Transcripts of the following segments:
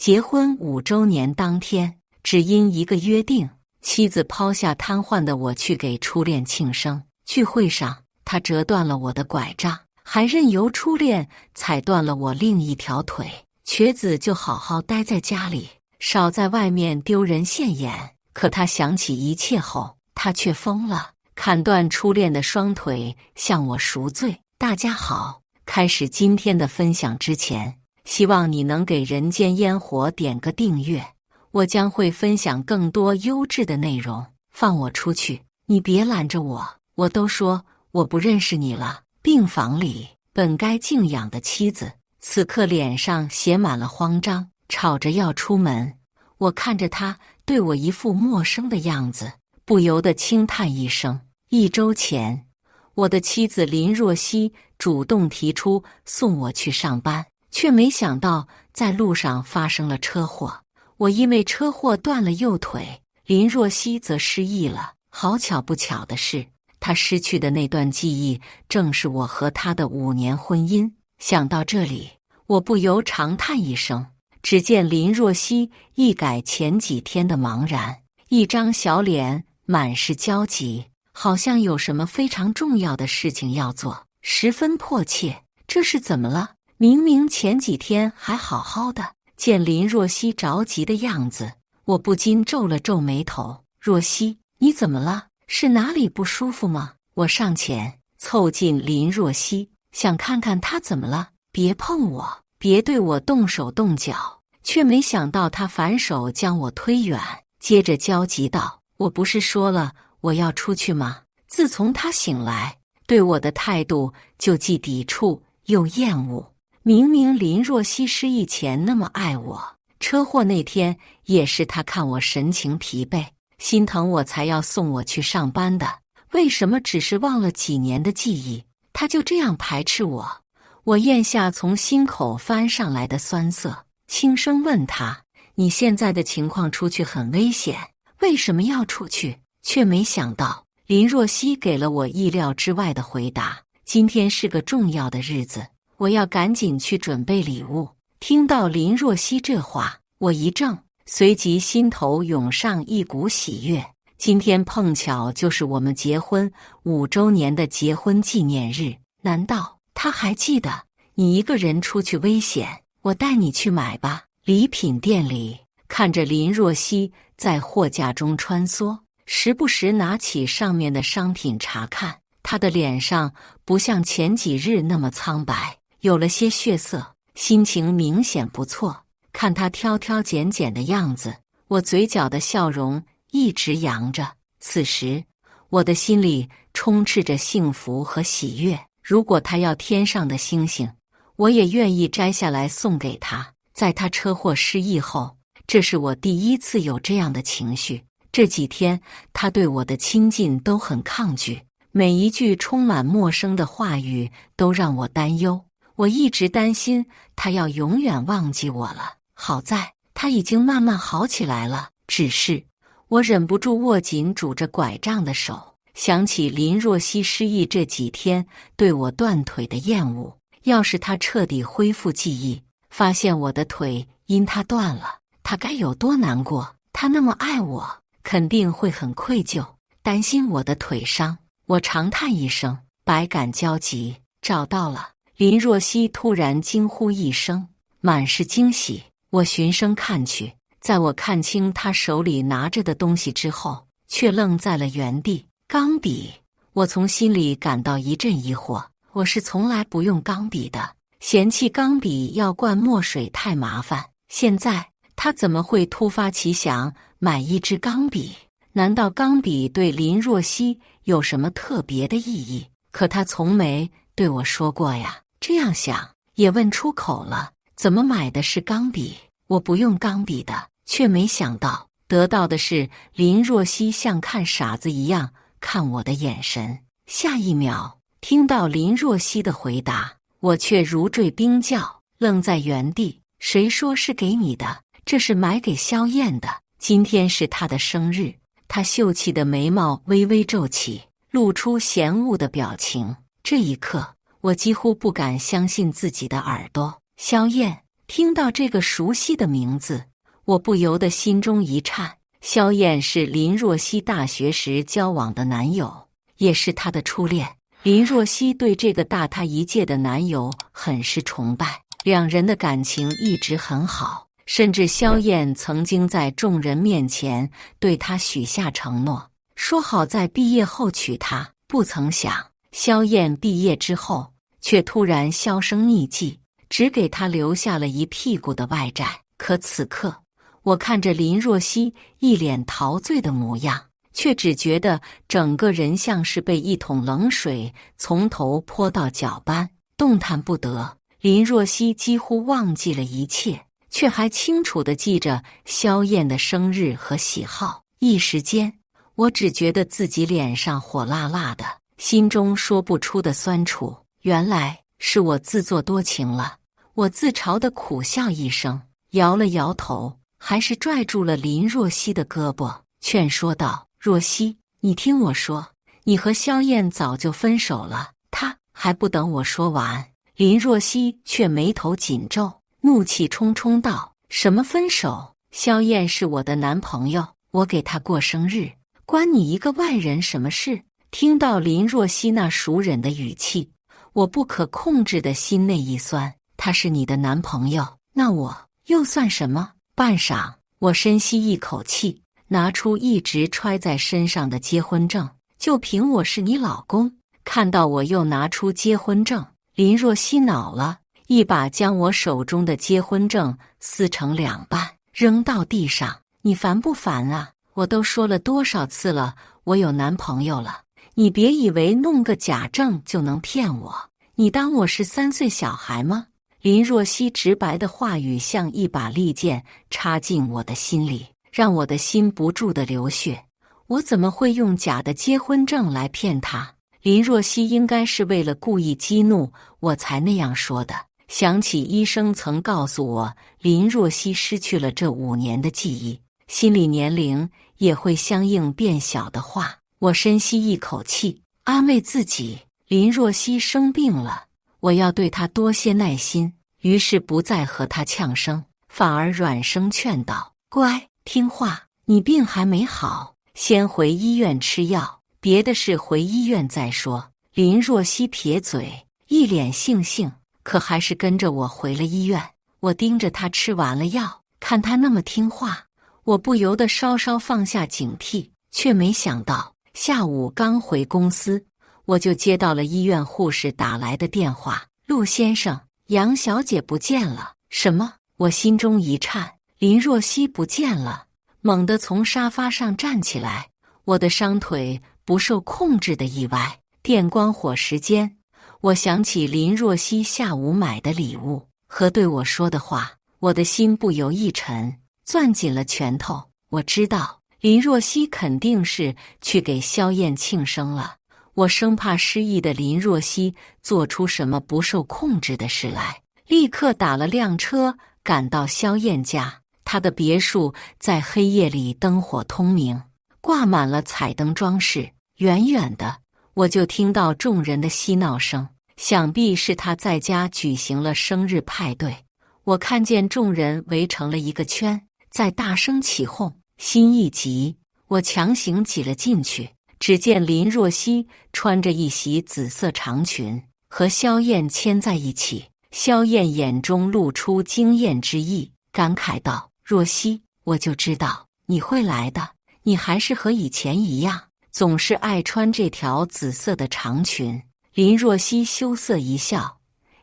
结婚5周年当天，只因一个约定，妻子抛下瘫痪的我去给初恋庆生。聚会上，他折断了我的拐杖，还任由初恋踩断了我另一条腿。瘸子就好好待在家里，少在外面丢人现眼。可他想起一切后，他却疯了，砍断初恋的双腿，向我赎罪。大家好，开始今天的分享之前，希望你能给人间烟火点个订阅，我将会分享更多优质的内容。放我出去，你别拦着我，我都说我不认识你了。病房里，本该静养的妻子，此刻脸上写满了慌张，吵着要出门。我看着他对我一副陌生的样子，不由得轻叹一声。1周前，我的妻子林若曦主动提出送我去上班，却没想到在路上发生了车祸。我因为车祸断了右腿，林若曦则失忆了。好巧不巧的是，她失去的那段记忆，正是我和她的5年婚姻。想到这里，我不由长叹一声。只见林若曦一改前几天的茫然，一张小脸满是焦急，好像有什么非常重要的事情要做，十分迫切。这是怎么了？明明前几天还好好的。见林若曦着急的样子，我不禁皱了皱眉头。若曦，你怎么了？是哪里不舒服吗？我上前凑近林若曦，想看看她怎么了。别碰我，别对我动手动脚。却没想到她反手将我推远，接着焦急道：我不是说了我要出去吗？自从她醒来，对我的态度就既抵触又厌恶。明明林若曦失忆前那么爱我，车祸那天也是她看我神情疲惫，心疼我才要送我去上班的。为什么只是忘了几年的记忆，她就这样排斥我？我咽下从心口翻上来的酸涩，轻声问她：你现在的情况出去很危险，为什么要出去？却没想到林若曦给了我意料之外的回答：今天是个重要的日子，我要赶紧去准备礼物。听到林若曦这话，我一怔，随即心头涌上一股喜悦。今天碰巧就是我们结婚5周年的结婚纪念日，难道他还记得你一个人出去危险？我带你去买吧。礼品店里，看着林若曦在货架中穿梭，时不时拿起上面的商品查看，她的脸上不像前几日那么苍白，有了些血色，心情明显不错。看她挑挑拣拣的样子，我嘴角的笑容一直扬着。此时，我的心里充斥着幸福和喜悦。如果她要天上的星星，我也愿意摘下来送给她。在她车祸失忆后，这是我第一次有这样的情绪。这几天，她对我的亲近都很抗拒，每一句充满陌生的话语都让我担忧。我一直担心她要永远忘记我了。好在她已经慢慢好起来了，只是我忍不住握紧拄着拐杖的手，想起林若曦失忆这几天对我断腿的厌恶。要是她彻底恢复记忆，发现我的腿因她断了，她该有多难过？她那么爱我，肯定会很愧疚，担心我的腿伤。我长叹一声，百感交集。找到了！林若曦突然惊呼一声，满是惊喜。我循声看去，在我看清她手里拿着的东西之后，却愣在了原地。钢笔！我从心里感到一阵疑惑。我是从来不用钢笔的，嫌弃钢笔要灌墨水太麻烦。现在他怎么会突发奇想买一支钢笔？难道钢笔对林若曦有什么特别的意义？可他从没对我说过呀。这样想也问出口了，怎么买的是钢笔？我不用钢笔的，却没想到得到的是林若曦像看傻子一样看我的眼神。下一秒，听到林若曦的回答，我却如坠冰窖，愣在原地。谁说是给你的？这是买给萧燕的。今天是她的生日。她秀气的眉毛微微皱起，露出嫌恶的表情。这一刻，我几乎不敢相信自己的耳朵。萧燕，听到这个熟悉的名字，我不由得心中一颤。萧燕是林若曦大学时交往的男友，也是她的初恋。林若曦对这个大她一届的男友很是崇拜，两人的感情一直很好，甚至萧燕曾经在众人面前对他许下承诺，说好在毕业后娶她。不曾想，萧燕毕业之后却突然销声匿迹，只给他留下了一屁股的外债。可此刻，我看着林若曦一脸陶醉的模样，却只觉得整个人像是被一桶冷水从头泼到脚般，动弹不得。林若曦几乎忘记了一切，却还清楚地记着萧燕的生日和喜好。一时间，我只觉得自己脸上火辣辣的，心中说不出的酸楚。原来是我自作多情了。我自嘲地苦笑一声，摇了摇头，还是拽住了林若曦的胳膊，劝说道：“若曦，你听我说，你和萧燕早就分手了。”他还不等我说完，林若曦却眉头紧皱，怒气冲冲道：“什么分手？萧燕是我的男朋友，我给他过生日，关你一个外人什么事？”听到林若曦那熟忍的语气，我不可控制的心内一酸。他是你的男朋友，那我又算什么？半晌，我深吸一口气，拿出一直揣在身上的结婚证，就凭我是你老公。看到我又拿出结婚证，林若曦恼了，一把将我手中的结婚证撕成两半，扔到地上。你烦不烦啊？我都说了多少次了，我有男朋友了，你别以为弄个假证就能骗我，你当我是3岁小孩吗？林若曦直白的话语像一把利剑插进我的心里，让我的心不住的流血。我怎么会用假的结婚证来骗他？林若曦应该是为了故意激怒我才那样说的。想起医生曾告诉我，林若曦失去了这5年的记忆，心理年龄也会相应变小的话，我深吸一口气，安慰自己，林若曦生病了，我要对她多些耐心。于是不再和她呛声，反而软声劝道：“乖，听话，你病还没好，先回医院吃药，别的事回医院再说。”林若曦撇嘴，一脸悻悻，可还是跟着我回了医院。我盯着她吃完了药，看她那么听话，我不由得稍稍放下警惕，却没想到下午刚回公司，我就接到了医院护士打来的电话：“陆先生，杨小姐不见了。”什么？我心中一颤，林若曦不见了。猛地从沙发上站起来，我的伤腿不受控制的一歪。电光火石间，我想起林若曦下午买的礼物和对我说的话，我的心不由一沉，攥紧了拳头。我知道林若曦肯定是去给萧燕庆生了，我生怕失忆的林若曦做出什么不受控制的事来，立刻打了辆车赶到萧燕家。她的别墅在黑夜里灯火通明，挂满了彩灯装饰。远远的，我就听到众人的嬉闹声，想必是她在家举行了生日派对。我看见众人围成了一个圈，在大声起哄，心一急，我强行挤了进去。只见林若曦穿着一袭紫色长裙，和萧燕牵在一起。萧燕眼中露出惊艳之意，感慨道：“若曦，我就知道你会来的，你还是和以前一样，总是爱穿这条紫色的长裙。”林若曦羞涩一笑：“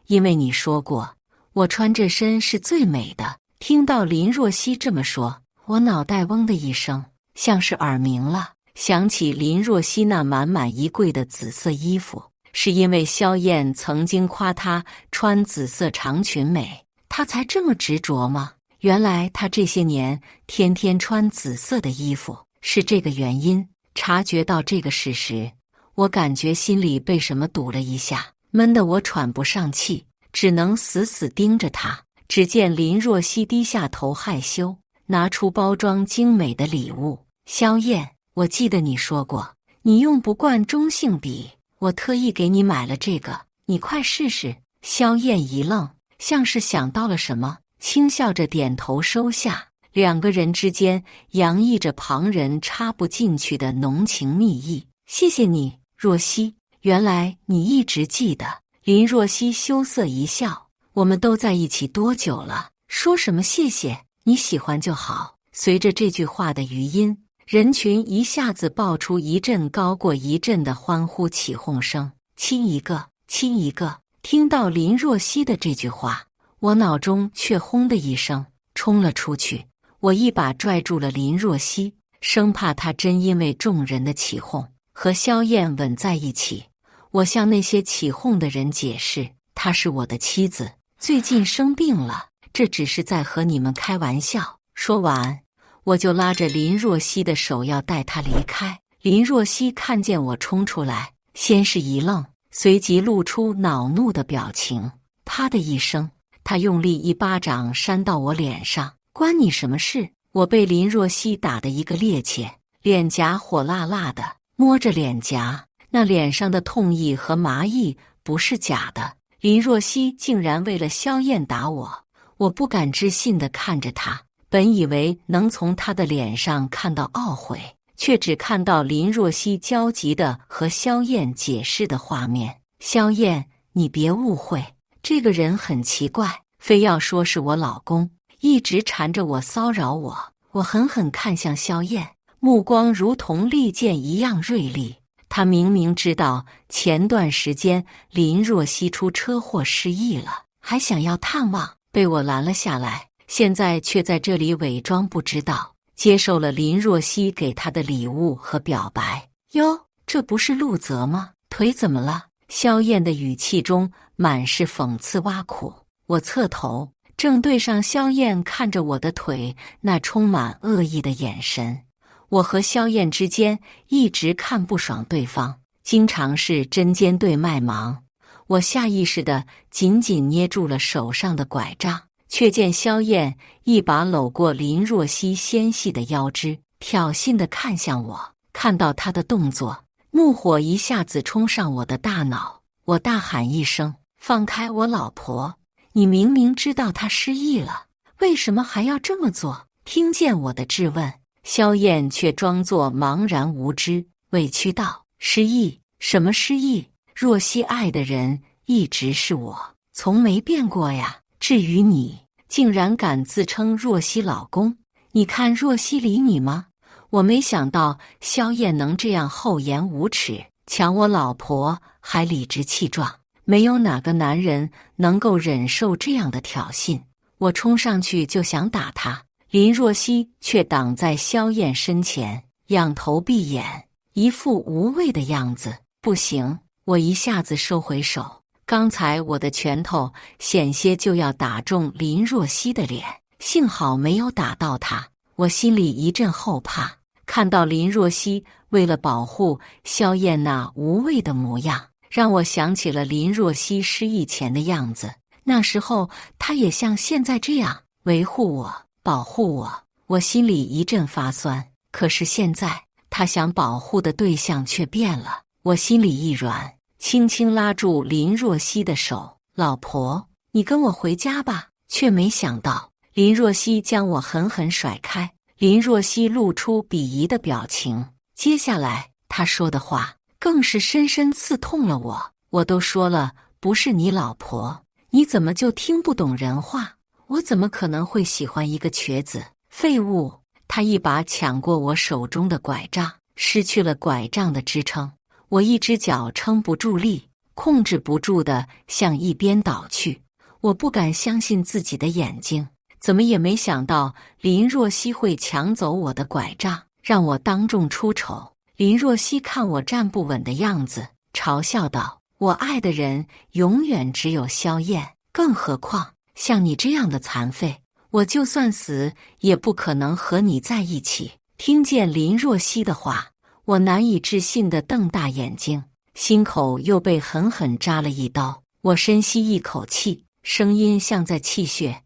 因为你说过，我穿这身是最美的。”听到林若曦这么说，我脑袋嗡的一声，像是耳鸣了。想起林若曦那满满一柜的紫色衣服，是因为萧燕曾经夸她穿紫色长裙美，她才这么执着吗？原来她这些年天天穿紫色的衣服是这个原因。察觉到这个事实，我感觉心里被什么堵了一下，闷得我喘不上气，只能死死盯着她。只见林若曦低下头害羞，拿出包装精美的礼物：“萧燕，我记得你说过，你用不惯中性笔，我特意给你买了这个，你快试试。”萧燕一愣，像是想到了什么，轻笑着点头收下。两个人之间洋溢着旁人插不进去的浓情蜜意。谢谢你，若曦，原来你一直记得。林若曦羞涩一笑，我们都在一起多久了？说什么谢谢？你喜欢就好。随着这句话的余音，人群一下子爆出一阵高过一阵的欢呼起哄声。亲一个，亲一个。听到林若曦的这句话，我脑中却轰的一声冲了出去。我一把拽住了林若曦，生怕她真因为众人的起哄和萧燕吻在一起。我向那些起哄的人解释，她是我的妻子，最近生病了，这只是在和你们开玩笑。说完，我就拉着林若曦的手要带她离开。林若曦看见我冲出来，先是一愣，随即露出恼怒的表情。啪的一声，她用力一巴掌扇到我脸上。关你什么事？我被林若曦打得一个趔趄，脸颊火辣辣的，摸着脸颊，那脸上的痛意和麻意不是假的。林若曦竟然为了萧燕打我，我不敢置信地看着她，本以为能从她的脸上看到懊悔，却只看到林若曦焦急地和萧燕解释的画面。萧燕，你别误会，这个人很奇怪，非要说是我老公，一直缠着我骚扰我。我狠狠看向萧燕，目光如同利剑一样锐利。他明明知道前段时间林若曦出车祸失忆了，还想要探望，被我拦了下来，现在却在这里伪装不知道，接受了林若曦给他的礼物和表白。哟，这不是陆泽吗？腿怎么了？萧燕的语气中满是讽刺挖苦。我侧头，正对上萧燕看着我的腿那充满恶意的眼神。我和萧燕之间一直看不爽对方，经常是针尖对麦芒。我下意识地紧紧捏住了手上的拐杖，却见萧燕一把搂过林若曦纤细的腰肢，挑衅地看向我。看到她的动作，怒火一下子冲上我的大脑，我大喊一声：放开我老婆！你明明知道她失忆了，为什么还要这么做？听见我的质问，萧燕却装作茫然无知，委屈道：失忆？什么失忆？若曦爱的人一直是我，从没变过呀。至于你，竟然敢自称若曦老公，你看若曦理你吗？我没想到萧燕能这样厚颜无耻，抢我老婆还理直气壮。没有哪个男人能够忍受这样的挑衅。我冲上去就想打他，林若曦却挡在萧燕身前，仰头闭眼，一副无畏的样子。不行！我一下子收回手，刚才我的拳头险些就要打中林若曦的脸，幸好没有打到她。我心里一阵后怕，看到林若曦为了保护萧燕那无畏的模样，让我想起了林若曦失忆前的样子。那时候她也像现在这样维护我，保护我。我心里一阵发酸，可是现在她想保护的对象却变了。我心里一软，轻轻拉住林若曦的手：老婆，你跟我回家吧。却没想到林若曦将我狠狠甩开。林若曦露出鄙夷的表情，接下来她说的话更是深深刺痛了我。我都说了不是你老婆，你怎么就听不懂人话？我怎么可能会喜欢一个瘸子废物？他一把抢过我手中的拐杖，失去了拐杖的支撑，我一只脚撑不住力，控制不住地向一边倒去。我不敢相信自己的眼睛，怎么也没想到林若曦会抢走我的拐杖，让我当众出丑。林若曦看我站不稳的样子，嘲笑道：我爱的人永远只有萧燕，更何况像你这样的残废，我就算死也不可能和你在一起。听见林若曦的话，我难以置信地瞪大眼睛，心口又被狠狠扎了一刀。我深吸一口气，声音像在气血：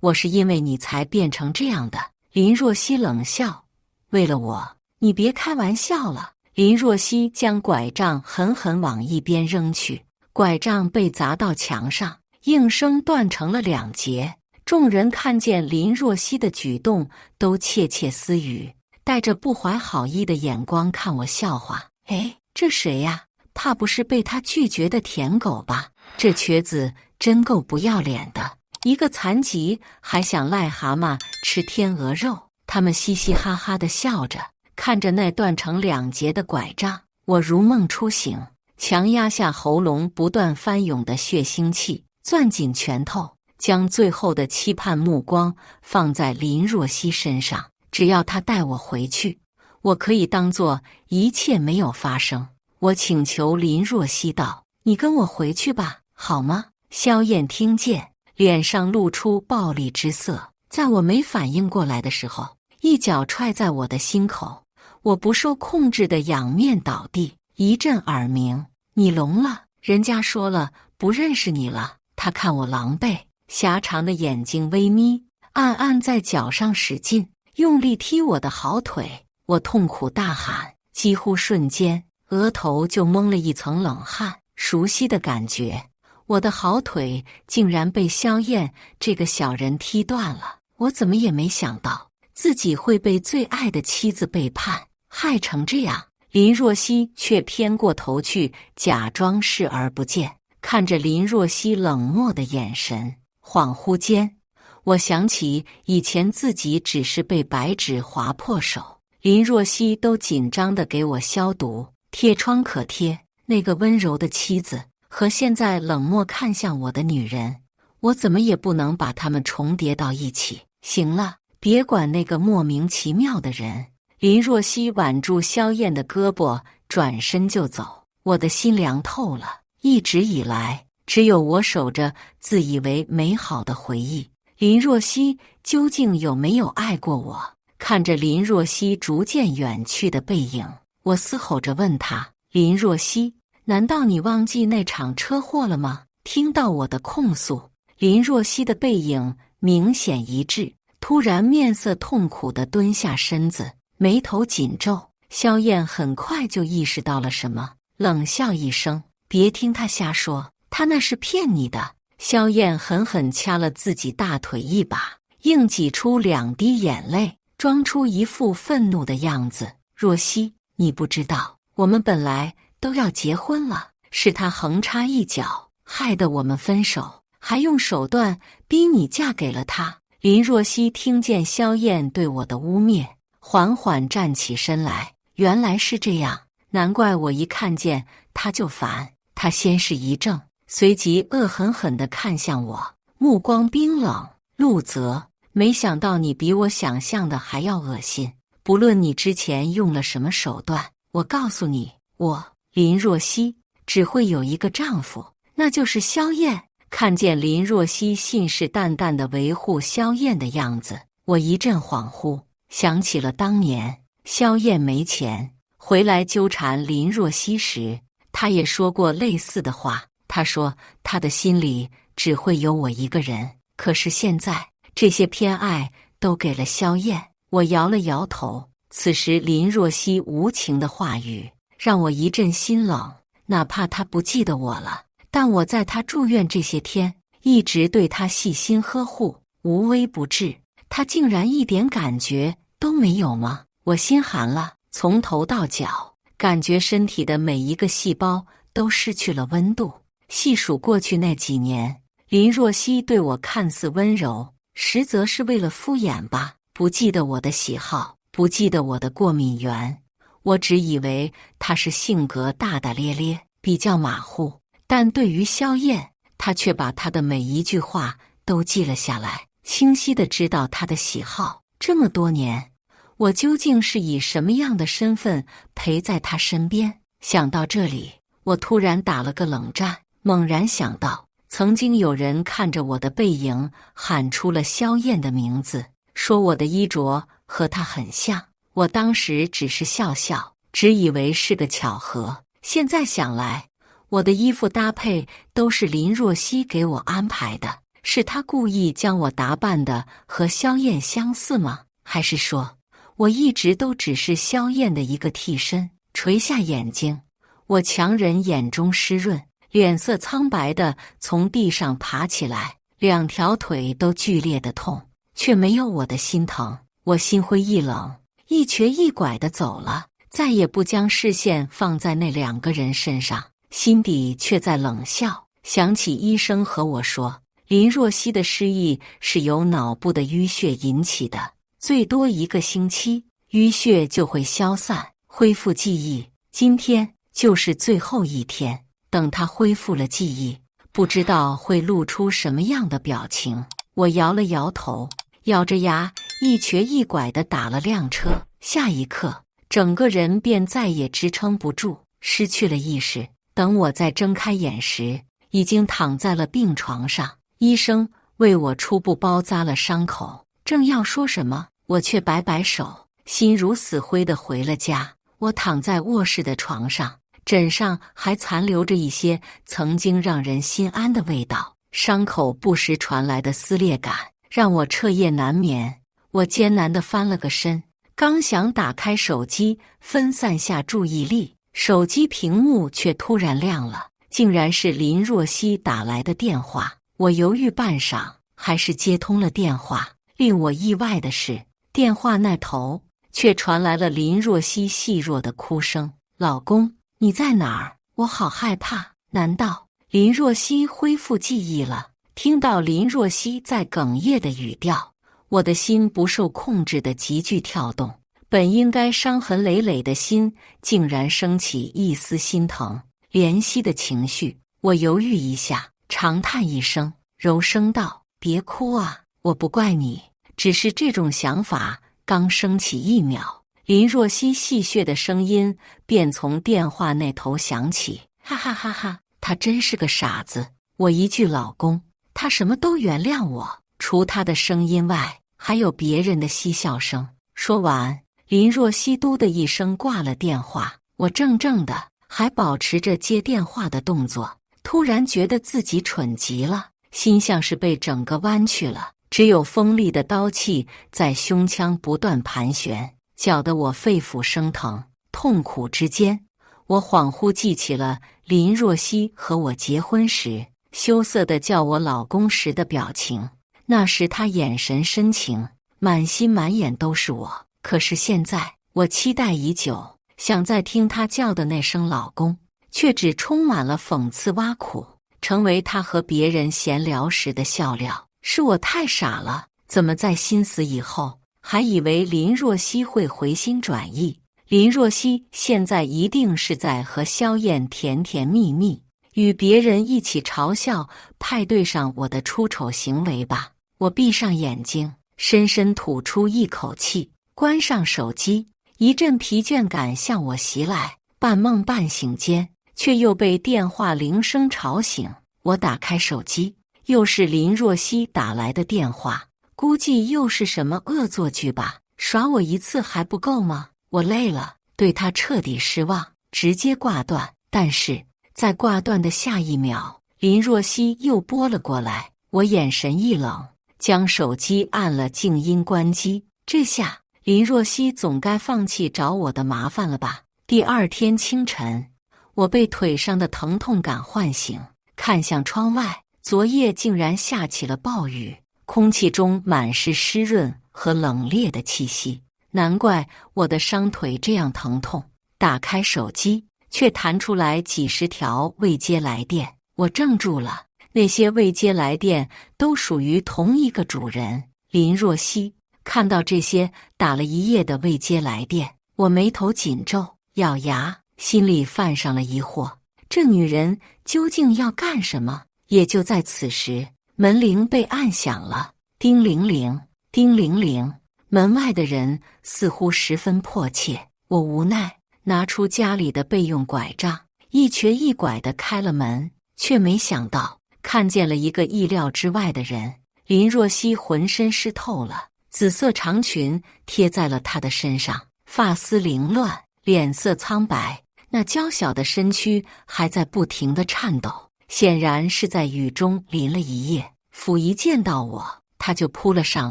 我是因为你才变成这样的。林若曦冷笑：为了我，你别开玩笑了。林若曦将拐杖狠狠往一边扔去，拐杖被砸到墙上，应声断成了两截，众人看见林若曦的举动，都窃窃私语，带着不怀好意的眼光看我笑话。哎，这谁呀？怕不是被他拒绝的舔狗吧？这瘸子真够不要脸的，一个残疾还想癞蛤蟆吃天鹅肉。他们嘻嘻哈哈地笑着，看着那断成两截的拐杖，我如梦初醒，强压下喉咙不断翻涌的血腥气，攥紧拳头，将最后的期盼目光放在林若曦身上。只要她带我回去，我可以当作一切没有发生。我请求林若曦道：“你跟我回去吧，好吗？”萧燕听见，脸上露出暴戾之色，在我没反应过来的时候，一脚踹在我的心口，我不受控制的仰面倒地，一阵耳鸣。你聋了？人家说了不认识你了。他看我狼狈，狭长的眼睛微眯，暗暗在脚上使劲，用力踢我的好腿。我痛苦大喊，几乎瞬间额头就蒙了一层冷汗，熟悉的感觉。我的好腿竟然被萧燕这个小人踢断了。我怎么也没想到自己会被最爱的妻子背叛，害成这样。林若曦却偏过头去，假装视而不见，看着林若曦冷漠的眼神。恍惚间，我想起以前自己只是被白纸划破手，林若曦都紧张地给我消毒，贴创可贴。那个温柔的妻子和现在冷漠看向我的女人，我怎么也不能把她们重叠到一起。行了，别管那个莫名其妙的人。林若曦挽住萧燕的胳膊，转身就走。我的心凉透了。一直以来，只有我守着自以为美好的回忆。林若曦究竟有没有爱过我？看着林若曦逐渐远去的背影，我嘶吼着问她：“林若曦，难道你忘记那场车祸了吗？”听到我的控诉，林若曦的背影明显一致，突然面色痛苦地蹲下身子，眉头紧皱。萧燕很快就意识到了什么，冷笑一声：“别听他瞎说，他那是骗你的。”萧燕狠狠掐了自己大腿一把，硬挤出2滴眼泪，装出一副愤怒的样子：“若曦，你不知道，我们本来都要结婚了，是他横插一脚，害得我们分手，还用手段逼你嫁给了他。”林若曦听见萧燕对我的污蔑，缓缓站起身来。原来是这样，难怪我一看见他就烦。他先是一怔，随即恶狠狠地看向我，目光冰冷：“陆泽，没想到你比我想象的还要恶心。不论你之前用了什么手段，我告诉你，我林若曦只会有一个丈夫，那就是萧燕。”看见林若曦信誓旦旦地维护萧燕的样子，我一阵恍惚，想起了当年萧燕没钱回来纠缠林若曦时，她也说过类似的话。她说她的心里只会有我一个人，可是现在这些偏爱都给了萧燕。我摇了摇头。此时林若曦无情的话语让我一阵心冷，哪怕她不记得我了，但我在她住院这些天一直对她细心呵护，无微不至，她竟然一点感觉都没有吗？我心寒了，从头到脚感觉身体的每一个细胞都失去了温度。细数过去那几年，林若曦对我看似温柔，实则是为了敷衍吧。不记得我的喜好，不记得我的过敏源，我只以为她是性格大大咧咧，比较马虎。但对于萧燕，她却把她的每一句话都记了下来，清晰地知道她的喜好。这么多年，我究竟是以什么样的身份陪在她身边？想到这里，我突然打了个冷战，猛然想到曾经有人看着我的背影喊出了萧燕的名字，说我的衣着和她很像。我当时只是笑笑，只以为是个巧合。现在想来，我的衣服搭配都是林若曦给我安排的，是她故意将我打扮的和萧燕相似吗？还是说我一直都只是萧燕的一个替身？垂下眼睛，我强忍眼中湿润，脸色苍白的从地上爬起来，两条腿都剧烈的痛，却没有我的心疼。我心灰意冷，一瘸一拐地走了，再也不将视线放在那2个人身上，心底却在冷笑。想起医生和我说，林若曦的失忆是由脑部的淤血引起的，最多1个星期，淤血就会消散，恢复记忆。今天就是最后一天，等他恢复了记忆，不知道会露出什么样的表情。我摇了摇头，咬着牙，一瘸一拐地打了辆车。下一刻，整个人便再也支撑不住，失去了意识。等我再睁开眼时，已经躺在了病床上。医生为我初步包扎了伤口，正要说什么，我却摆摆手，心如死灰地回了家。我躺在卧室的床上，枕上还残留着一些曾经让人心安的味道，伤口不时传来的撕裂感让我彻夜难眠。我艰难地翻了个身，刚想打开手机分散下注意力，手机屏幕却突然亮了，竟然是林若曦打来的电话。我犹豫半晌，还是接通了电话。令我意外的是，电话那头却传来了林若曦细弱的哭声：“老公，你在哪儿？我好害怕。”难道林若曦恢复记忆了？听到林若曦在哽咽的语调，我的心不受控制的急剧跳动，本应该伤痕累累的心竟然升起一丝心疼、怜惜的情绪。我犹豫一下，长叹一声，柔声道：“别哭啊，我不怪你，只是这种想法刚升起1秒，林若曦戏谑的声音便从电话那头响起：哈哈哈哈，他真是个傻子。我一句老公，他什么都原谅我，除他的声音外，还有别人的嬉笑声。”说完，林若曦嘟的一声挂了电话。我怔怔的，还保持着接电话的动作，突然觉得自己蠢极了，心像是被整个弯曲了，只有锋利的刀气在胸腔不断盘旋，搅得我肺腑生疼。痛苦之间，我恍惚记起了林若曦和我结婚时羞涩地叫我老公时的表情。那时他眼神深情，满心满眼都是我。可是现在，我期待已久，想再听他叫的那声老公，却只充满了讽刺挖苦，成为他和别人闲聊时的笑料。是我太傻了，怎么在心死以后，还以为林若曦会回心转意？林若曦现在一定是在和萧燕甜甜蜜蜜，与别人一起嘲笑派对上我的出丑行为吧。我闭上眼睛，深深吐出一口气，关上手机。一阵疲倦感向我袭来，半梦半醒间，却又被电话铃声吵醒。我打开手机，又是林若曦打来的电话，估计又是什么恶作剧吧？耍我一次还不够吗？我累了，对他彻底失望，直接挂断。但是在挂断的下一秒，林若曦又拨了过来，我眼神一冷，将手机按了静音关机。这下林若曦总该放弃找我的麻烦了吧？第2天清晨，我被腿上的疼痛感唤醒，看向窗外，昨夜竟然下起了暴雨，空气中满是湿润和冷冽的气息，难怪我的伤腿这样疼痛。打开手机，却弹出来几十条未接来电，我怔住了。那些未接来电都属于同一个主人林若曦。看到这些打了一夜的未接来电，我眉头紧皱，咬牙，心里泛上了疑惑：这女人究竟要干什么？也就在此时，门铃被按响了，叮铃铃，叮铃铃。门外的人似乎十分迫切，我无奈拿出家里的备用拐杖，一瘸一拐地开了门，却没想到看见了一个意料之外的人。林若曦浑身湿透了，紫色长裙贴在了她的身上，发丝凌乱，脸色苍白，那娇小的身躯还在不停地颤抖，显然是在雨中淋了一夜。甫一见到我，她就扑了上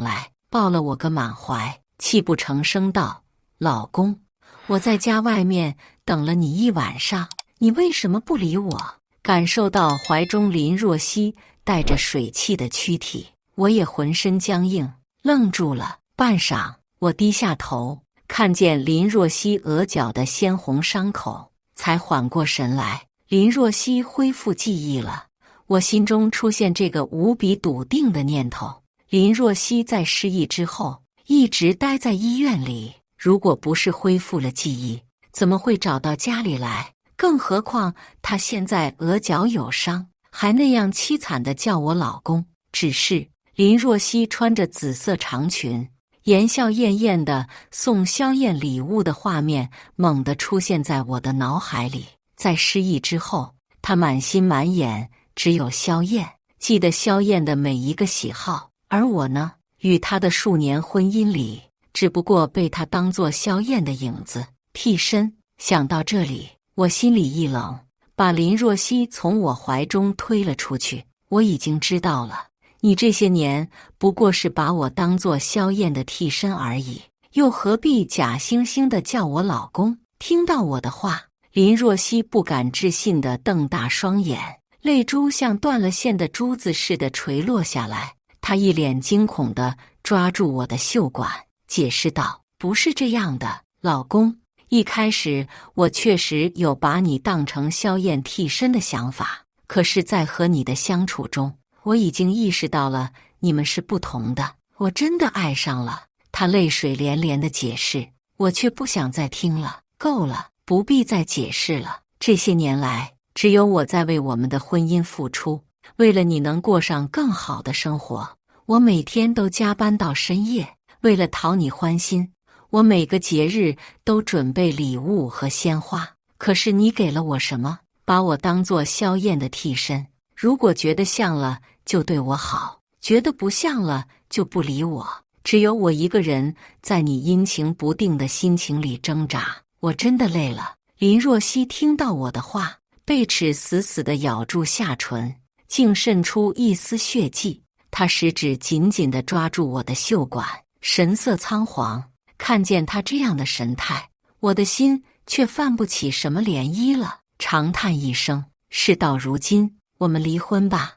来，抱了我个满怀，泣不成声道：“老公，我在家外面等了你1晚上，你为什么不理我？”感受到怀中林若曦带着水汽的躯体，我也浑身僵硬，愣住了。半晌，我低下头，看见林若曦额角的鲜红伤口，才缓过神来。林若曦恢复记忆了，我心中出现这个无比笃定的念头：林若曦在失忆之后一直待在医院里，如果不是恢复了记忆，怎么会找到家里来？更何况她现在额角有伤，还那样凄惨地叫我老公。只是林若曦穿着紫色长裙，言笑晏晏地送萧燕礼物的画面猛地出现在我的脑海里。在失忆之后，她满心满眼只有萧燕，记得萧燕的每一个喜好，而我呢，与她的数年婚姻里，只不过被她当作萧燕的影子、替身。想到这里，我心里一冷，把林若曦从我怀中推了出去。我已经知道了，你这些年不过是把我当作萧燕的替身而已，又何必假惺惺地叫我老公？听到我的话，林若曦不敢置信地瞪大双眼，泪珠像断了线的珠子似的垂落下来。她一脸惊恐地抓住我的袖管，解释道：“不是这样的，老公。一开始我确实有把你当成萧燕替身的想法，可是在和你的相处中，我已经意识到了你们是不同的，我真的爱上了。”她泪水连连的解释，我却不想再听了。够了，不必再解释了。这些年来，只有我在为我们的婚姻付出，为了你能过上更好的生活，我每天都加班到深夜，为了讨你欢心，我每个节日都准备礼物和鲜花。可是你给了我什么？把我当作萧燕的替身。如果觉得像了，就对我好；觉得不像了，就不理我。只有我一个人在你阴晴不定的心情里挣扎，我真的累了。林若曦听到我的话，贝齿死死地咬住下唇，竟渗出一丝血迹。她食指紧紧地抓住我的袖管，神色仓皇。看见他这样的神态，我的心却泛不起什么涟漪了。长叹一声，事到如今，我们离婚吧。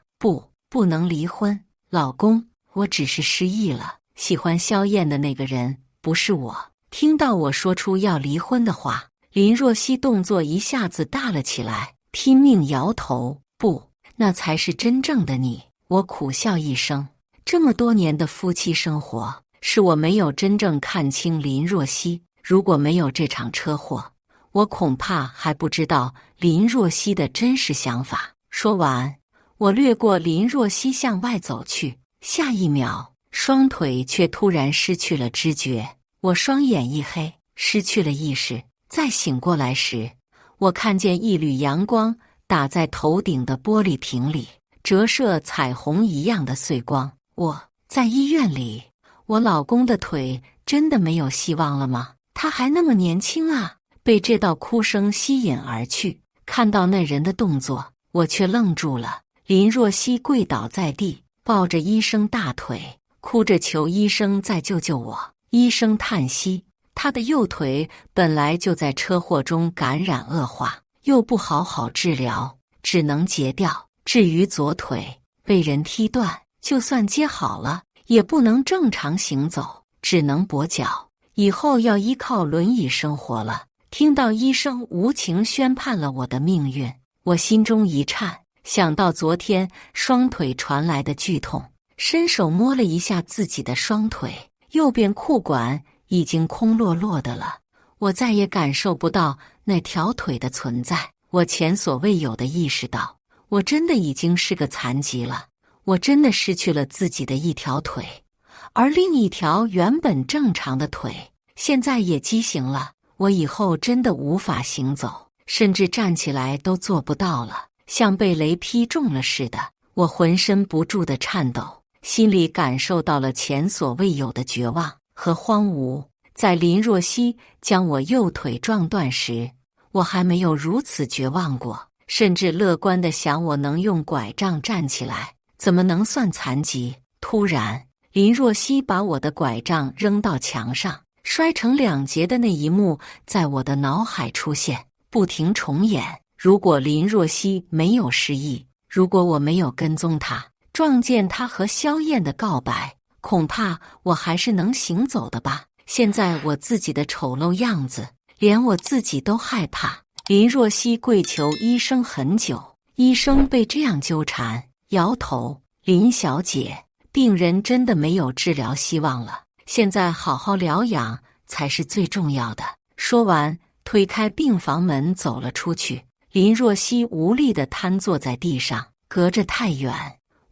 不能离婚，老公，我只是失忆了。喜欢萧燕的那个人不是我。听到我说出要离婚的话，林若曦动作一下子大了起来，拼命摇头。不，那才是真正的你。我苦笑一声，这么多年的夫妻生活，是我没有真正看清林若曦。如果没有这场车祸，我恐怕还不知道林若曦的真实想法。说完，我掠过林若曦向外走去，下一秒，双腿却突然失去了知觉。我双眼一黑，失去了意识。再醒过来时，我看见一缕阳光打在头顶的玻璃瓶里，折射彩虹一样的碎光。我在医院里，我老公的腿真的没有希望了吗？他还那么年轻啊！被这道哭声吸引而去，看到那人的动作，我却愣住了。林若曦跪倒在地，抱着医生大腿，哭着求医生再救救我。医生叹息，他的右腿本来就在车祸中感染恶化，又不好好治疗，只能截掉。至于左腿被人踢断，就算接好了，也不能正常行走，只能跛脚，以后要依靠轮椅生活了。听到医生无情宣判了我的命运，我心中一颤，想到昨天双腿传来的剧痛，伸手摸了一下自己的双腿，右边裤管已经空落落的了，我再也感受不到那条腿的存在。我前所未有的意识到，我真的已经是个残疾了，我真的失去了自己的一条腿，而另一条原本正常的腿现在也畸形了。我以后真的无法行走，甚至站起来都做不到了，像被雷劈中了似的。我浑身不住地颤抖，心里感受到了前所未有的绝望和荒芜。在林若曦将我右腿撞断时，我还没有如此绝望过，甚至乐观地想我能用拐杖站起来，怎么能算残疾？突然，林若曦把我的拐杖扔到墙上，摔成两截的那一幕在我的脑海出现，不停重演。如果林若曦没有失忆，如果我没有跟踪她，撞见他和萧燕的告白，恐怕我还是能行走的吧。现在我自己的丑陋样子，连我自己都害怕。林若曦跪求医生很久，医生被这样纠缠，摇头：林小姐，病人真的没有治疗希望了，现在好好疗养才是最重要的。说完，推开病房门走了出去。林若曦无力地瘫坐在地上，隔着太远，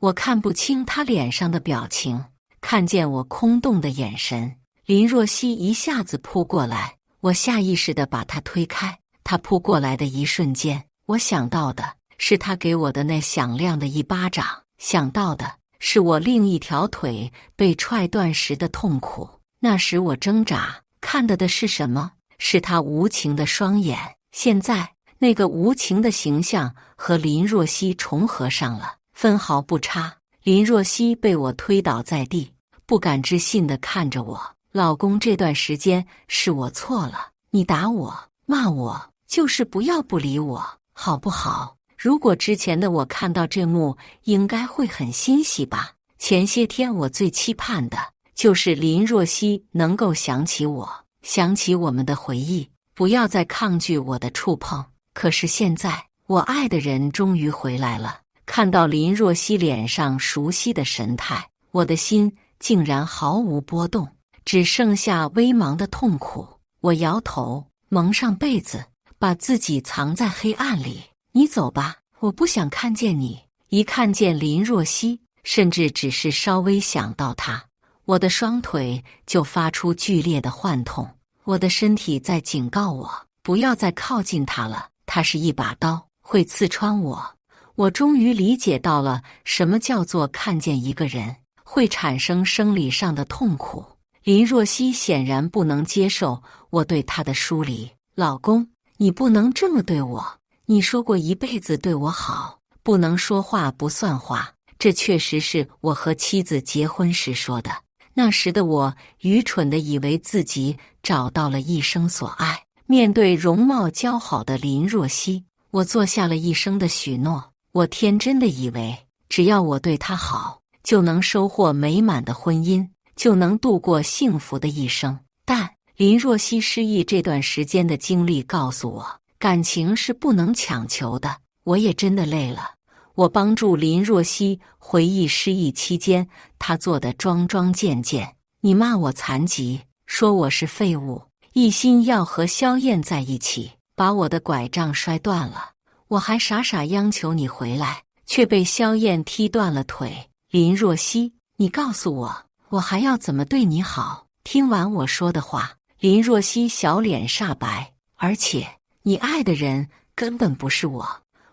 我看不清她脸上的表情，看见我空洞的眼神。林若曦一下子扑过来，我下意识地把她推开。她扑过来的一瞬间，我想到的是她给我的那响亮的一巴掌，想到的是我另一条腿被踹断时的痛苦。那时我挣扎，看的是什么？是她无情的双眼。现在那个无情的形象和林若曦重合上了，分毫不差。林若曦被我推倒在地，不敢置信地看着我。老公，这段时间是我错了，你打我骂我，就是不要不理我，好不好？如果之前的我看到这幕，应该会很欣喜吧。前些天我最期盼的就是林若曦能够想起我，想起我们的回忆，不要再抗拒我的触碰。可是现在，我爱的人终于回来了。看到林若曦脸上熟悉的神态，我的心竟然毫无波动，只剩下微茫的痛苦。我摇头，蒙上被子，把自己藏在黑暗里。你走吧，我不想看见你。一看见林若曦，甚至只是稍微想到她，我的双腿就发出剧烈的幻痛。我的身体在警告我，不要再靠近她了。它是一把刀，会刺穿我。我终于理解到了什么叫做看见一个人会产生生理上的痛苦。林若曦显然不能接受我对她的疏离。老公，你不能这么对我。你说过一辈子对我好，不能说话不算话。这确实是我和妻子结婚时说的。那时的我愚蠢地以为自己找到了一生所爱。面对容貌姣好的林若曦，我做下了一生的许诺。我天真的以为，只要我对她好，就能收获美满的婚姻，就能度过幸福的一生。但林若曦失忆这段时间的经历告诉我，感情是不能强求的。我也真的累了。我帮助林若曦回忆失忆期间她做的桩桩件件。你骂我残疾，说我是废物，一心要和萧燕在一起，把我的拐杖摔断了。我还傻傻央求你回来，却被萧燕踢断了腿。林若曦，你告诉我，我还要怎么对你好？听完我说的话，林若曦小脸煞白。而且，你爱的人根本不是我。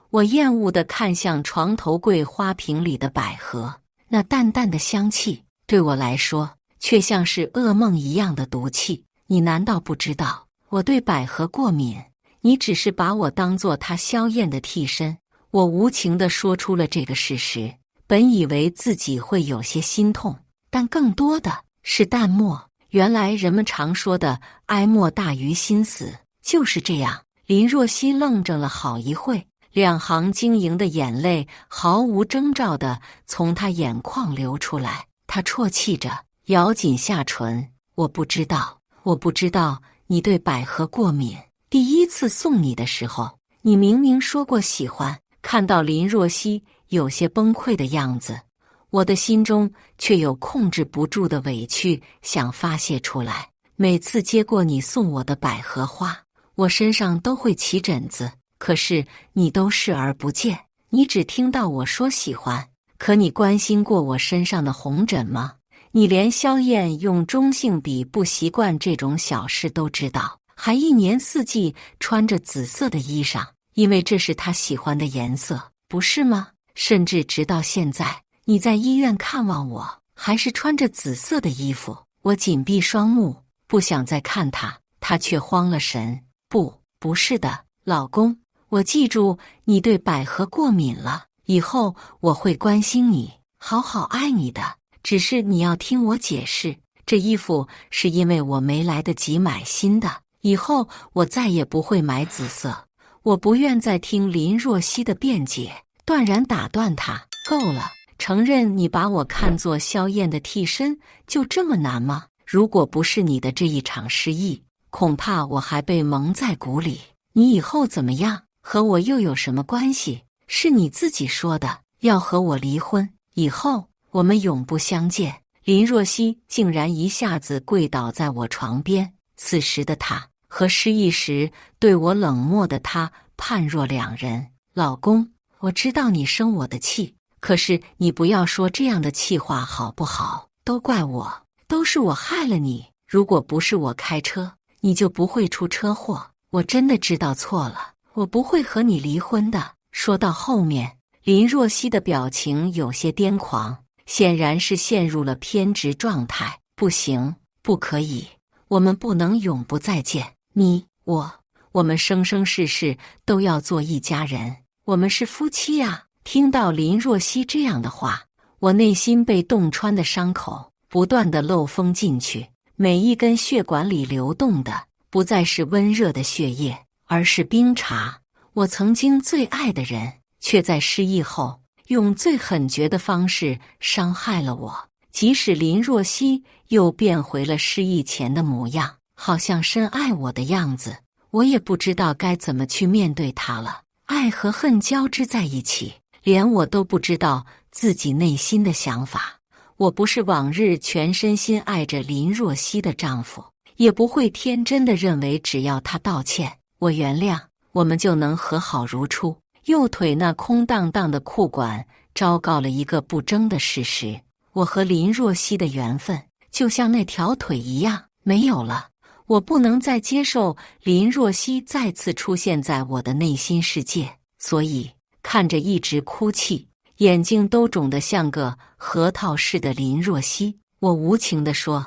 我厌恶地看向床头柜花瓶里的百合，那淡淡的香气，对我来说，却像是噩梦一样的毒气。你难道不知道我对百合过敏？你只是把我当作他萧燕的替身。我无情地说出了这个事实，本以为自己会有些心痛，但更多的是淡漠。原来人们常说的哀莫大于心死，就是这样。林若曦愣怔了好一会，两行晶莹的眼泪毫无征兆地从她眼眶流出来。她啜泣着，咬紧下唇。我不知道你对百合过敏。第一次送你的时候，你明明说过喜欢。看到林若曦有些崩溃的样子，我的心中却有控制不住的委屈想发泄出来。每次接过你送我的百合花，我身上都会起疹子，可是你都视而不见。你只听到我说喜欢，可你关心过我身上的红疹吗？你连萧燕用中性笔不习惯这种小事都知道，还一年四季穿着紫色的衣裳，因为这是她喜欢的颜色，不是吗？甚至直到现在，你在医院看望我，还是穿着紫色的衣服。我紧闭双目，不想再看她，她却慌了神。不是的，老公，我记住你对百合过敏了，以后我会关心你，好好爱你的。只是你要听我解释，这衣服是因为我没来得及买新的，以后我再也不会买紫色。我不愿再听林若曦的辩解，断然打断他。够了，承认你把我看作萧燕的替身，就这么难吗？如果不是你的这一场失忆，恐怕我还被蒙在鼓里。你以后怎么样，和我又有什么关系？是你自己说的，要和我离婚，以后我们永不相见。林若曦竟然一下子跪倒在我床边，此时的她和失忆时对我冷漠的他判若两人。老公，我知道你生我的气，可是你不要说这样的气话好不好？都怪我，都是我害了你。如果不是我开车，你就不会出车祸。我真的知道错了，我不会和你离婚的。说到后面，林若曦的表情有些癫狂，显然是陷入了偏执状态。不行，不可以，我们不能永不再见。我们生生世世都要做一家人，我们是夫妻啊！听到林若曦这样的话，我内心被洞穿的伤口不断的漏风进去，每一根血管里流动的不再是温热的血液，而是冰茶。我曾经最爱的人，却在失忆后用最狠绝的方式伤害了我。即使林若曦又变回了失忆前的模样，好像深爱我的样子，我也不知道该怎么去面对他了。爱和恨交织在一起，连我都不知道自己内心的想法。我不是往日全身心爱着林若曦的丈夫，也不会天真的认为只要他道歉，我原谅，我们就能和好如初。右腿那空荡荡的裤管昭告了一个不争的事实，我和林若曦的缘分就像那条腿一样没有了。我不能再接受林若曦再次出现在我的内心世界，所以看着一直哭泣，眼睛都肿得像个核桃似的林若曦，我无情地说：“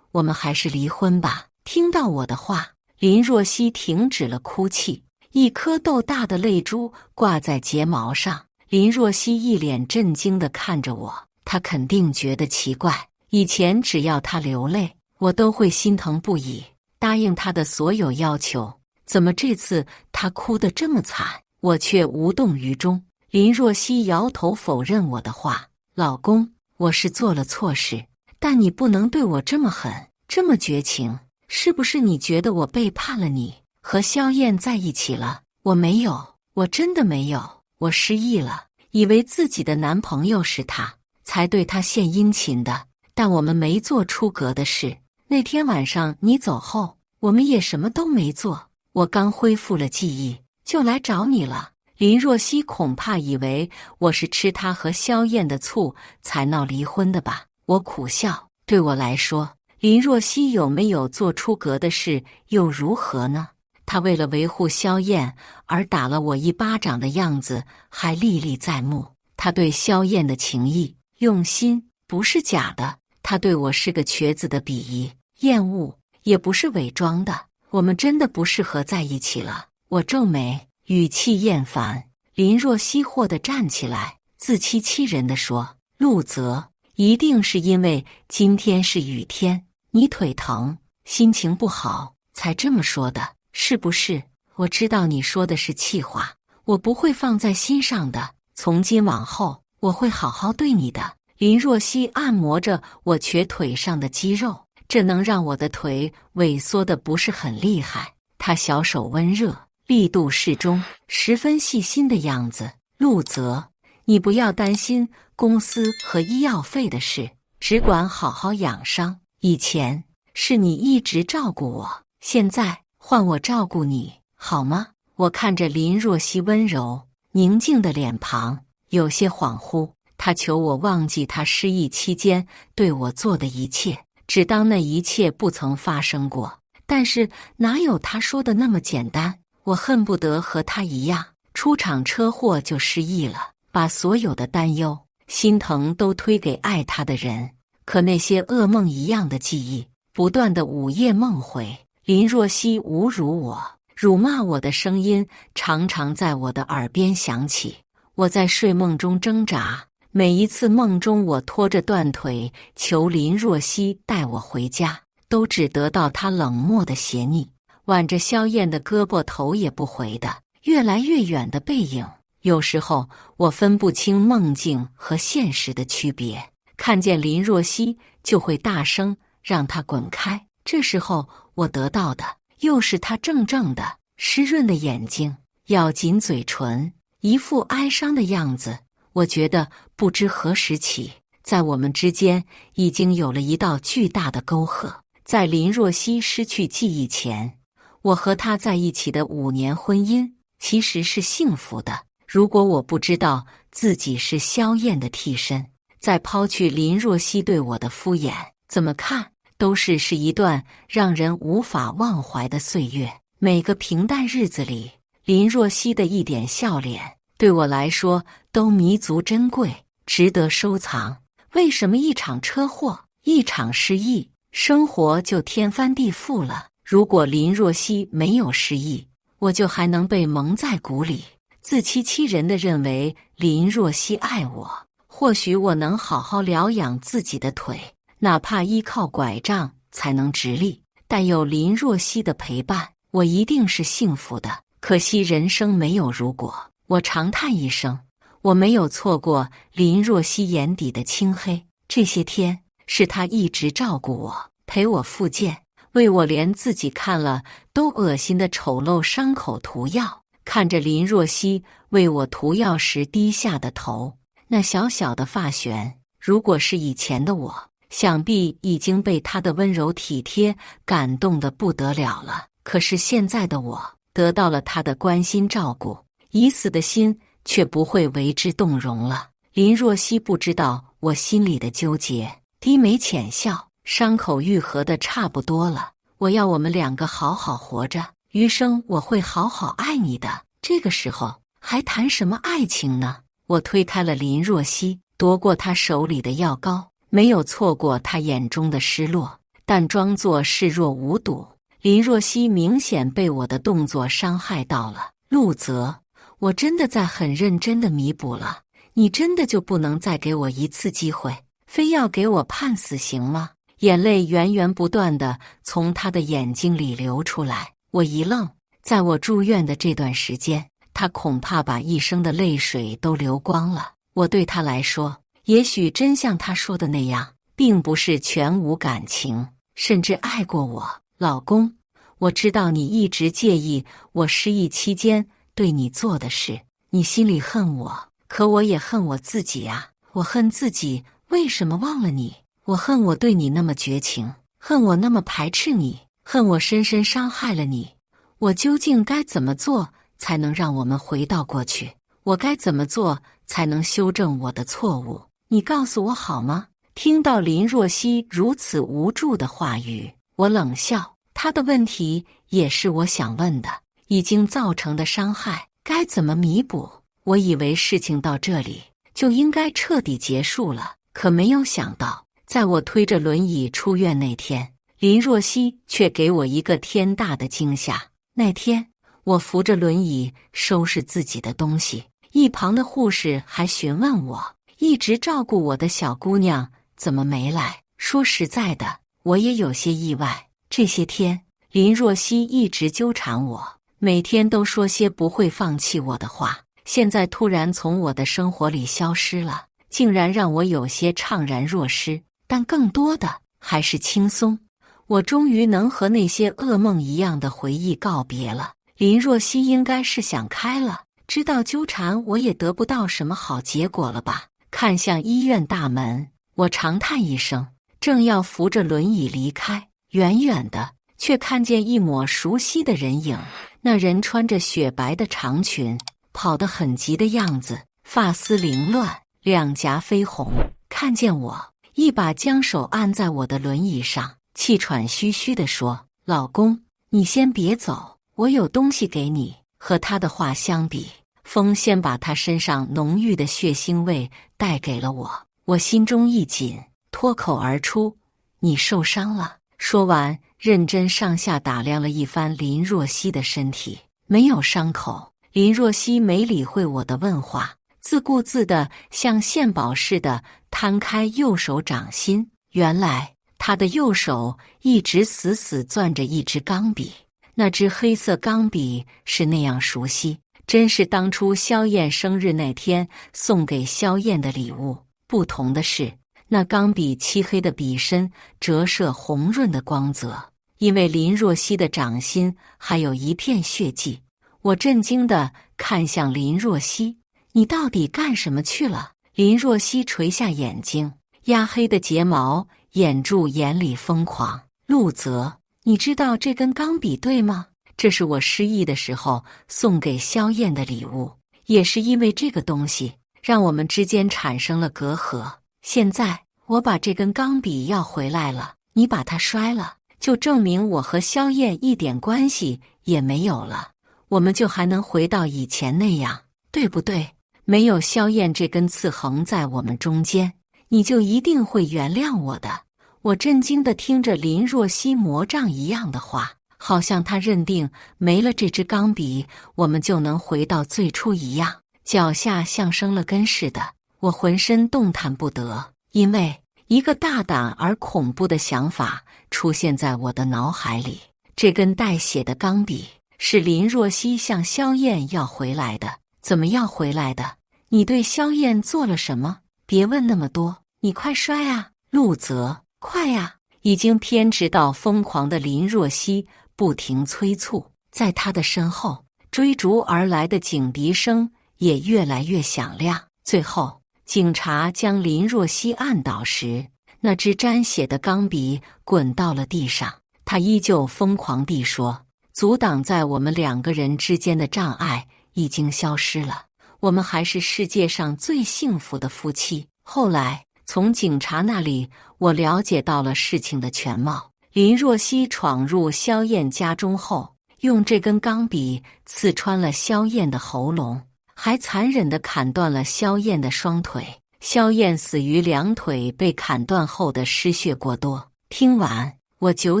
我们还是离婚吧。”听到我的话，林若曦停止了哭泣，一颗豆大的泪珠挂在睫毛上。林若曦一脸震惊地看着我，她肯定觉得奇怪，以前只要她流泪，我都会心疼不已，答应他的所有要求，怎么这次他哭得这么惨，我却无动于衷？林若曦摇头否认我的话：“老公，我是做了错事，但你不能对我这么狠，这么绝情。是不是你觉得我背叛了你，和萧燕在一起了？我没有，我真的没有，我失忆了，以为自己的男朋友是他，才对他献殷勤的，但我们没做出格的事。那天晚上你走后，我们也什么都没做。我刚恢复了记忆，就来找你了。”林若曦恐怕以为我是吃他和萧燕的醋才闹离婚的吧？我苦笑，对我来说，林若曦有没有做出格的事又如何呢？她为了维护萧燕而打了我一巴掌的样子还历历在目。她对萧燕的情谊、用心不是假的，她对我是个瘸子的鄙夷、厌恶也不是伪装的。我们真的不适合在一起了。我皱眉，语气厌烦。林若曦霍地站起来，自欺欺人地说：“陆泽，一定是因为今天是雨天，你腿疼，心情不好，才这么说的，是不是？我知道你说的是气话，我不会放在心上的。从今往后，我会好好对你的。”林若曦按摩着我瘸腿上的肌肉，这能让我的腿萎缩的不是很厉害。她小手温热，力度适中，十分细心的样子。陆泽，你不要担心公司和医药费的事，只管好好养伤。以前是你一直照顾我，现在换我照顾你，好吗？我看着林若曦温柔宁静的脸庞，有些恍惚。她求我忘记她失忆期间对我做的一切，只当那一切不曾发生过。但是哪有她说的那么简单？我恨不得和她一样，出场车祸就失忆了，把所有的担忧、心疼都推给爱她的人。可那些噩梦一样的记忆，不断的午夜梦回。林若曦侮辱我、辱骂我的声音常常在我的耳边响起。我在睡梦中挣扎，每一次梦中我拖着断腿求林若曦带我回家，都只得到她冷漠的斜睨，挽着萧燕的胳膊头也不回的越来越远的背影。有时候我分不清梦境和现实的区别，看见林若曦就会大声让她滚开。这时候我得到的又是她怔怔的湿润的眼睛，咬紧嘴唇，一副哀伤的样子。我觉得不知何时起，在我们之间已经有了一道巨大的沟壑。在林若曦失去记忆前，我和她在一起的5年婚姻其实是幸福的。如果我不知道自己是萧燕的替身，再抛去林若曦对我的敷衍，怎么看都是一段让人无法忘怀的岁月。每个平淡日子里，林若曦的一点笑脸对我来说都弥足珍贵，值得收藏。为什么一场车祸，一场失忆，生活就天翻地覆了？如果林若曦没有失忆，我就还能被蒙在鼓里，自欺欺人地认为林若曦爱我。或许我能好好疗养自己的腿，哪怕依靠拐杖才能直立，但有林若曦的陪伴，我一定是幸福的。可惜人生没有如果，我长叹一声，我没有错过林若曦眼底的青黑。这些天是她一直照顾我，陪我复健，为我连自己看了都恶心的丑陋伤口涂药。看着林若曦为我涂药时低下的头，那小小的发旋，如果是以前的我，想必已经被她的温柔体贴感动得不得了了。可是现在的我得到了她的关心照顾，已死的心却不会为之动容了。林若曦不知道我心里的纠结，低眉浅笑，伤口愈合的差不多了。我要我们2个好好活着，余生我会好好爱你的。这个时候还谈什么爱情呢？我推开了林若曦，夺过她手里的药膏，没有错过她眼中的失落，但装作视若无睹。林若曦明显被我的动作伤害到了。陆泽，我真的在很认真的弥补了，你真的就不能再给我一次机会，非要给我判死刑吗？眼泪源源不断地从他的眼睛里流出来。我一愣，在我住院的这段时间，他恐怕把一生的泪水都流光了。我对他来说，也许真像他说的那样，并不是全无感情，甚至爱过我。老公，我知道你一直介意我失忆期间对你做的事，你心里恨我，可我也恨我自己啊。我恨自己为什么忘了你，我恨我对你那么绝情，恨我那么排斥你，恨我深深伤害了你。我究竟该怎么做才能让我们回到过去？我该怎么做才能修正我的错误？你告诉我好吗？听到林若曦如此无助的话语，我冷笑，她的问题也是我想问的，已经造成的伤害该怎么弥补？我以为事情到这里就应该彻底结束了，可没有想到，在我推着轮椅出院那天，林若曦却给我一个天大的惊吓。那天我扶着轮椅收拾自己的东西，一旁的护士还询问我，一直照顾我的小姑娘怎么没来？说实在的，我也有些意外。这些天，林若曦一直纠缠我，每天都说些不会放弃我的话，现在突然从我的生活里消失了，竟然让我有些怅然若失，但更多的还是轻松。我终于能和那些噩梦一样的回忆告别了。林若曦应该是想开了，知道纠缠我也得不到什么好结果了吧。看向医院大门，我长叹一声，正要扶着轮椅离开，远远的却看见一抹熟悉的人影。那人穿着雪白的长裙，跑得很急的样子，发丝凌乱，两颊绯红。看见我，一把将手按在我的轮椅上，气喘吁吁地说：“老公，你先别走，我有东西给你。”和他的话相比，风先把他身上浓郁的血腥味带给了我。我心中一紧，脱口而出：“你受伤了。”说完，认真上下打量了一番林若曦的身体，没有伤口。林若曦没理会我的问话，自顾自地像献宝似的摊开右手掌心。原来他的右手一直死死攥着一支钢笔，那支黑色钢笔是那样熟悉，真是当初萧燕生日那天送给萧燕的礼物。不同的是，那钢笔漆黑的笔身折射红润的光泽，因为林若曦的掌心还有一片血迹。我震惊地看向林若曦：“你到底干什么去了？”林若曦垂下眼睛，压黑的睫毛掩住眼里疯狂。陆泽，你知道这根钢笔对吗？这是我失忆的时候送给萧燕的礼物，也是因为这个东西让我们之间产生了隔阂。现在我把这根钢笔要回来了，你把它摔了，就证明我和萧燕一点关系也没有了，我们就还能回到以前那样，对不对？没有萧燕这根刺横在我们中间，你就一定会原谅我的。我震惊地听着林若曦魔杖一样的话，好像她认定没了这支钢笔，我们就能回到最初一样。脚下像生了根似的，我浑身动弹不得，因为一个大胆而恐怖的想法出现在我的脑海里。这根带血的钢笔是林若曦向萧燕要回来的。怎么要回来的？你对萧燕做了什么？别问那么多，你快摔啊！陆泽，快呀！已经偏执到疯狂的林若曦不停催促，在他的身后追逐而来的警笛声也越来越响亮。最后，警察将林若曦按倒时，那支沾血的钢笔滚到了地上。他依旧疯狂地说：“阻挡在我们两个人之间的障碍已经消失了，我们还是世界上最幸福的夫妻。”后来，从警察那里，我了解到了事情的全貌。林若曦闯入萧燕家中后，用这根钢笔刺穿了萧燕的喉咙，还残忍地砍断了萧燕的双腿。萧燕死于两腿被砍断后的失血过多。听完，我久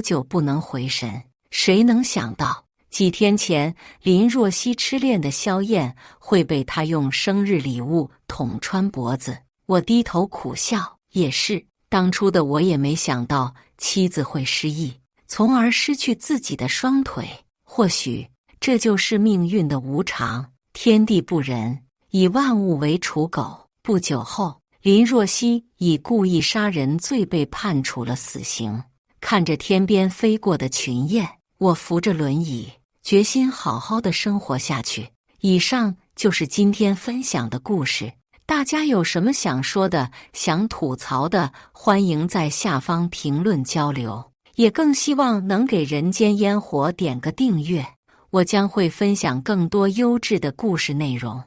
久不能回神。谁能想到，几天前林若曦痴恋的萧燕会被他用生日礼物捅穿脖子。我低头苦笑，也是，当初的我也没想到妻子会失忆，从而失去自己的双腿。或许这就是命运的无常，天地不仁，以万物为刍狗。不久后，林若曦以故意杀人罪被判处了死刑。看着天边飞过的群雁，我扶着轮椅，决心好好的生活下去。以上就是今天分享的故事。大家有什么想说的、想吐槽的，欢迎在下方评论交流。也更希望能给人间烟火点个订阅，我将会分享更多优质的故事内容。